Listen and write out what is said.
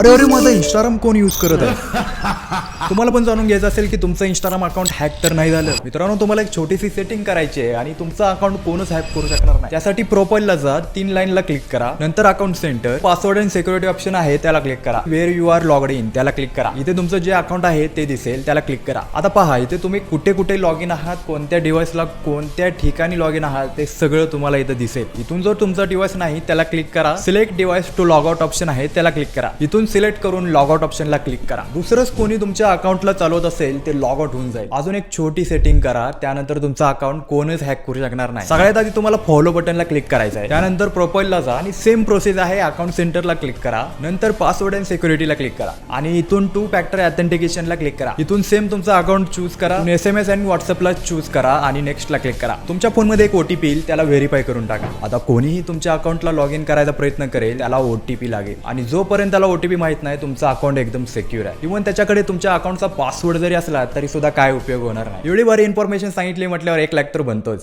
अरे अरे माझा इंस्टाग्राम कोण यूज करत आहे? तुम्हाला पण जाणून घ्यायचं असेल की तुमचं इंस्टाग्राम अकाउंट हॅक तर नाही झालं. मित्रांनो, तुम्हाला एक छोटीशी सेटिंग करायची आहे आणि तुमचं अकाउंट कोणच हॅक करू शकणार नाही. त्यासाठी प्रोफाईलला जा, 3 लाईनला क्लिक करा, नंतर account centre, password and security option आहे त्याला क्लिक करा, where you are logged in त्याला क्लिक करा. इथे तुमचं जे अकाउंट आहे ते दिसेल, त्याला क्लिक करा. आता पहा, इथे तुम्ही कुठे कुठे लॉग इन आहात, कोणत्या डिव्हाइसला कोणत्या ठिकाणी लॉग इन आहात ते सगळं तुम्हाला इथं दिसेल. इथून जर तुमचा डिव्हाइस नाही त्याला क्लिक करा, select device to log out option आहे त्याला क्लिक करा. इथून सिलेक्ट करून लॉग आउट ऑप्शनला क्लिक करा. दुसरंच कोणी तुमच्या अकाउंटला चालवत असेल ते लॉग आउट होऊन जाईल. अजून एक छोटी सेटिंग करा, त्यानंतर तुमचा अकाउंट कोणच हॅक करू शकणार नाही. सगळ्यात आधी तुम्हाला फॉलो बटनला क्लिक करायचं आहे, त्यानंतर प्रोफाईलला जा आणि सेम प्रोसेस आहे, अकाउंट सेंटरला क्लिक करा, नंतर पासवर्ड अँड सिक्युरिटीला क्लिक करा आणि इथून 2 फॅक्टर ऑथेंटिकेशनला क्लिक करा. इथून सेम तुमचा अकाउंट चूज करा, SMS आणि व्हॉट्सअपला चूज करा आणि नेक्स्टला क्लिक करा. तुमच्या फोनमध्ये एक OTP येईल, त्याला व्हेरीफाय करून टाका. आता कोणीही तुमच्या अकाउंटला लॉग इन करायचा प्रयत्न करेल त्याला OTP लागेल आणि जोपर्यंत त्याला OTP माहित नाही तुमचं अकाउंट एकदम सिक्युअर आहे. इव्हन त्याच्याकडे तुमच्या अकाउंटचा पासवर्ड जरी असला तरी सुद्धा काय उपयोग होणार नाही. एवढी भारी इन्फॉर्मेशन सांगितली म्हटल्यावर 1 लाख तर बनतोच.